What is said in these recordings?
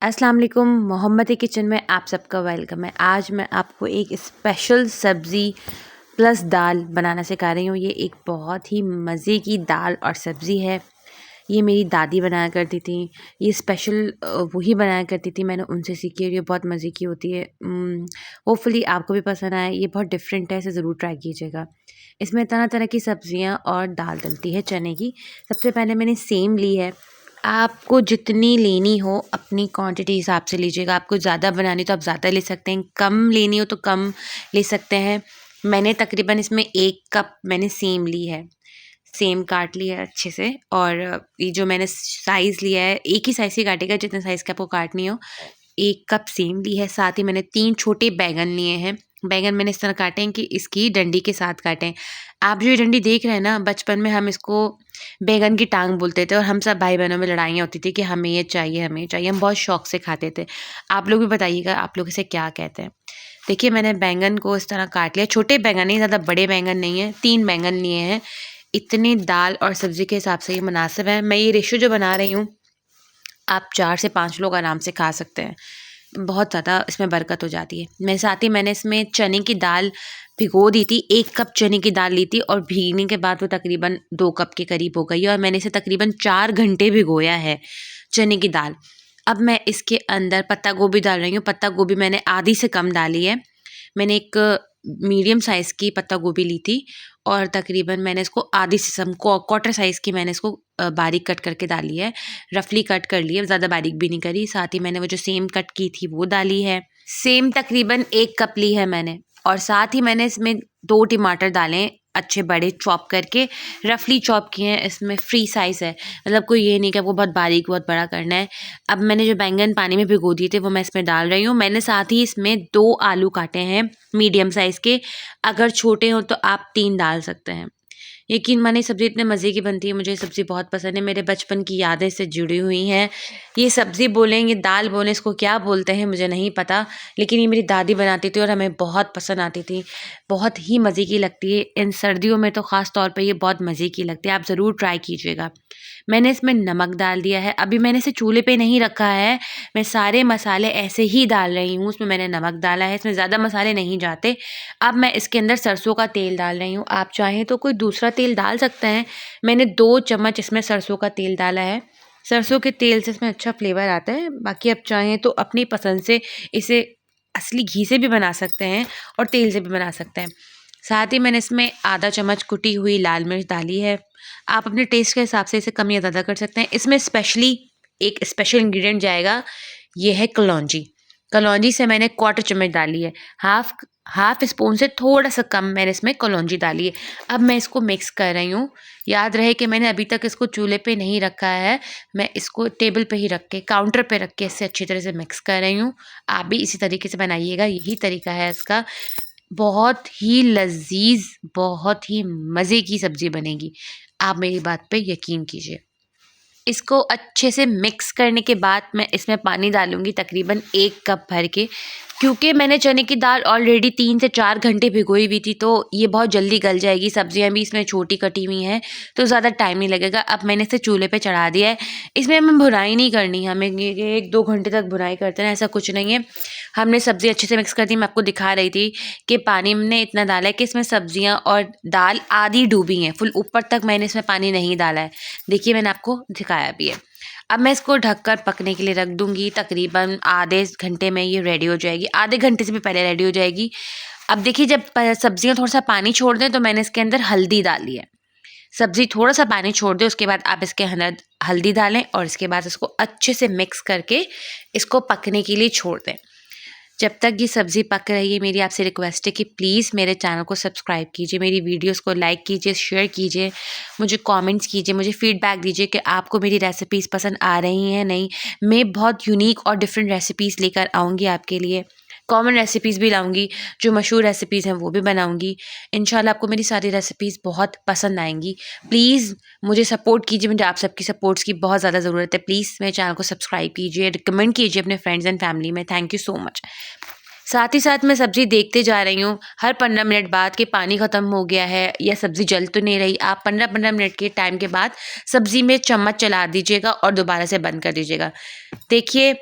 अस्सलाम वालेकुम। मोहम्मदी किचन में आप सबका वेलकम है। आज मैं आपको एक स्पेशल सब्ज़ी प्लस दाल बनाना सिखा रही हूँ। ये एक बहुत ही मज़े की दाल और सब्ज़ी है। ये मेरी दादी बनाया करती थी। ये स्पेशल वही बनाया करती थी, मैंने उनसे सीखी और ये बहुत मज़े की होती है। होपफुली आपको भी पसंद आए। ये बहुत डिफरेंट है, इसे ज़रूर ट्राई कीजिएगा। इसमें तरह तरह की सब्ज़ियाँ और दाल डलती है चने की। सबसे पहले मैंने सेम ली है। आपको जितनी लेनी हो अपनी क्वांटिटी हिसाब से लीजिएगा। आपको ज़्यादा बनानी तो आप ज़्यादा ले सकते हैं, कम लेनी हो तो कम ले सकते हैं। मैंने तकरीबन इसमें 1 कप मैंने सेम ली है। सेम काट लिया है अच्छे से और ये जो मैंने साइज़ लिया है, एक ही साइज़ ही काटिएगा जितने साइज़ की आपको काटनी हो। 1 कप सेम ली है, साथ ही मैंने 3 छोटे बैंगन लिए हैं। बैंगन मैंने इस तरह काटे हैं कि इसकी डंडी के साथ काटे हैं। आप जो ये डंडी देख रहे हैं ना, बचपन में हम इसको बैंगन की टाँग बोलते थे और हम सब भाई-बहनों में लड़ाइयाँ होती थी कि हमें ये चाहिए, हमें ये चाहिए। हम बहुत शौक से खाते थे। आप लोग भी बताइएगा आप लोग इसे क्या कहते हैं? देखिए मैंने बैंगन को इस तरह काट लिया। छोटे बैंगन नहीं, ज़्यादा बड़े बैंगन नहीं हैं, 3 बैंगन लिए हैं। इतनी दाल और सब्ज़ी के हिसाब से ये मुनासिब है। मैं ये रेशियो जो बना रही हूँ, आप 4 से 5 लोग आराम से खा सकते हैं। बहुत ज़्यादा इसमें बरकत हो जाती है। मेरे साथ ही मैंने इसमें चने की दाल भिगो दी थी। 1 कप चने की दाल ली थी और भीगने के बाद वो तकरीबन 2 कप के करीब हो गई है और मैंने इसे तकरीबन 4 घंटे भिगोया है, चने की दाल। अब मैं इसके अंदर पत्ता गोभी डाल रही हूँ। पत्ता गोभी मैंने आधी से कम डाली है। मैंने एक मीडियम साइज़ की पत्ता गोभी ली थी और तकरीबन मैंने इसको आधी से क्वार्टर साइज़ की मैंने इसको बारीक कट करके डाली है। रफली कट कर ली है, ज़्यादा बारीक भी नहीं करी। साथ ही मैंने वो जो सेम कट की थी वो डाली है। सेम तकरीबन 1 कप ली है मैंने और साथ ही मैंने इसमें 2 टमाटर डाले अच्छे बड़े चॉप करके, रफली चॉप किए हैं। इसमें फ्री साइज़ है, मतलब कोई ये नहीं कि आपको बहुत बारीक बहुत बड़ा करना है। अब मैंने जो बैंगन पानी में भिगो दिए थे वो मैं इसमें डाल रही हूँ। मैंने साथ ही इसमें 2 आलू काटे हैं मीडियम साइज़ के। अगर छोटे हों तो आप 3 डाल सकते हैं। यकीन मानिए सब्ज़ी इतने मज़े की बनती है, मुझे ये सब्ज़ी बहुत पसंद है। मेरे बचपन की यादें इससे जुड़ी हुई हैं। ये सब्ज़ी बोलें, ये दाल बोलें, इसको क्या बोलते हैं मुझे नहीं पता, लेकिन ये मेरी दादी बनाती थी और हमें बहुत पसंद आती थी। बहुत ही मज़े की लगती है। इन सर्दियों में तो ख़ास तौर पे ये बहुत मज़े की लगती है। आप ज़रूर ट्राई कीजिएगा। मैंने इसमें नमक डाल दिया है। अभी मैंने इसे चूल्हे पे नहीं रखा है, मैं सारे मसाले ऐसे ही डाल रही हूँ। उसमें मैंने नमक डाला है, इसमें ज़्यादा मसाले नहीं जाते। अब मैं इसके अंदर सरसों का तेल डाल रही हूँ। आप चाहें तो कोई दूसरा तेल डाल सकते हैं। मैंने 2 चम्मच इसमें सरसों का तेल डाला है। सरसों के तेल से इसमें अच्छा फ्लेवर आता है। बाकी आप चाहें तो अपनी पसंद से इसे असली घी से भी बना सकते हैं और तेल से भी बना सकते हैं। साथ ही मैंने इसमें आधा चम्मच कुटी हुई लाल मिर्च डाली है। आप अपने टेस्ट के हिसाब से इसे कम या ज़्यादा कर सकते हैं। इसमें स्पेशली एक स्पेशल इंग्रीडिएंट जाएगा, ये है कलौंजी। कलौंजी से मैंने क्वार्टर चम्मच डाली है। हाफ स्पून से थोड़ा-सा कम मैंने इसमें कलौंजी डाली है। अब मैं इसको मिक्स कर रही हूँ। याद रहे कि मैंने अभी तक इसको चूल्हे पे नहीं रखा है। मैं इसको टेबल पे ही रख के, काउंटर पे रख के इसे अच्छी तरह से मिक्स कर रही हूँ। आप भी इसी तरीके से बनाइएगा, यही तरीका है इसका। बहुत ही लज़ीज़, बहुत ही मज़े की सब्ज़ी बनेगी। आप मेरी बात पे यकीन कीजिए। इसको अच्छे से मिक्स करने के बाद मैं इसमें पानी डालूँगी तकरीबन 1 कप भर के, क्योंकि मैंने चने की दाल ऑलरेडी 3 से 4 घंटे भिगोई हुई थी, तो ये बहुत जल्दी गल जाएगी। सब्जियाँ भी इसमें छोटी कटी हुई हैं, तो ज़्यादा टाइम नहीं लगेगा। अब मैंने इसे चूल्हे पे चढ़ा दिया है। इसमें हमें भुनाई नहीं करनी है, हमें ये 1-2 घंटे तक भुनाई करते हैं, ऐसा कुछ नहीं है। हमने सब्ज़ी अच्छे से मिक्स कर दी। मैं आपको दिखा रही थी कि पानी हमने इतना डाला है कि इसमें सब्जियाँ और दाल आधी डूबी हैं, फुल ऊपर तक मैंने इसमें पानी नहीं डाला है। देखिए मैंने आपको दिखाया भी है। अब मैं इसको ढककर पकने के लिए रख दूँगी। तकरीबन आधे घंटे में ये रेडी हो जाएगी, आधे घंटे से भी पहले रेडी हो जाएगी। अब देखिए जब सब्जियाँ थोड़ा-सा पानी छोड़ दें तो मैंने इसके अंदर हल्दी डाली है। सब्ज़ी थोड़ा-सा पानी छोड़ दे, उसके बाद आप इसके अंदर हल्दी डालें और इसके बाद इसको अच्छे से मिक्स करके इसको पकने के लिए छोड़ दें। जब तक ये सब्ज़ी पक रही है, मेरी आपसे रिक्वेस्ट है कि प्लीज़ मेरे चैनल को सब्सक्राइब कीजिए, मेरी वीडियोस को लाइक कीजिए, शेयर कीजिए, मुझे कमेंट्स कीजिए, मुझे फीडबैक दीजिए कि आपको मेरी रेसिपीज़ पसंद आ रही हैं नहीं। मैं बहुत यूनिक और डिफरेंट रेसिपीज़ लेकर आऊँगी आपके लिए। कॉमन रेसिपीज़ भी लाऊँगी, जो मशहूर रेसिपीज़ हैं वो भी बनाऊँगी। इंशाल्लाह आपको मेरी सारी रेसिपीज़ बहुत पसंद आएँगी। प्लीज़ मुझे सपोर्ट कीजिए, मुझे आप सबकी सपोर्ट्स की बहुत ज़्यादा ज़रूरत है। प्लीज़ मेरे चैनल को सब्सक्राइब कीजिए, रिकमेंड कीजिए अपने फ्रेंड्स एंड फैमिली में। Thank you so much. साथ ही साथ मैं सब्ज़ी देखते जा रही हूँ हर 15 मिनट बाद कि पानी ख़त्म हो गया है या सब्ज़ी जल तो नहीं रही। आप 15-15 मिनट के टाइम के बाद सब्ज़ी में चम्मच चला दीजिएगा और दोबारा से बंद कर दीजिएगा। देखिए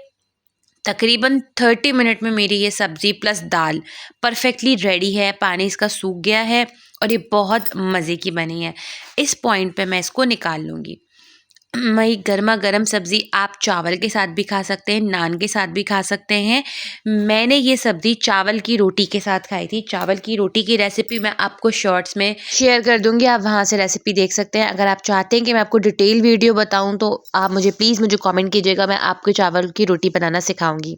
तकरीबन 30 मिनट में मेरी ये सब्ज़ी प्लस दाल परफेक्टली रेडी है। पानी इसका सूख गया है और ये बहुत मज़े की बनी है। इस पॉइंट पे मैं इसको निकाल लूँगी। वही गर्मा गर्म सब्ज़ी आप चावल के साथ भी खा सकते हैं, नान के साथ भी खा सकते हैं। मैंने ये सब्ज़ी चावल की रोटी के साथ खाई थी। चावल की रोटी की रेसिपी मैं आपको शॉर्ट्स में शेयर कर दूँगी, आप वहाँ से रेसिपी देख सकते हैं। अगर आप चाहते हैं कि मैं आपको डिटेल वीडियो बताऊँ तो आप मुझे प्लीज़ मुझे कमेंट कीजिएगा, मैं आपको चावल की रोटी बनाना सिखाऊँगी।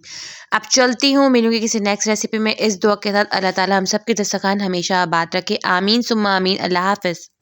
अब चलती हूँ, मिलूँगी किसी नेक्स्ट रेसिपी में। इस दुआ के साथ अल्लाह ताला हम सब के दस्तरख़्वान हमेशा आबाद रखे। आमीन सुम्मा आमीन। अल्लाह हाफ़िज़।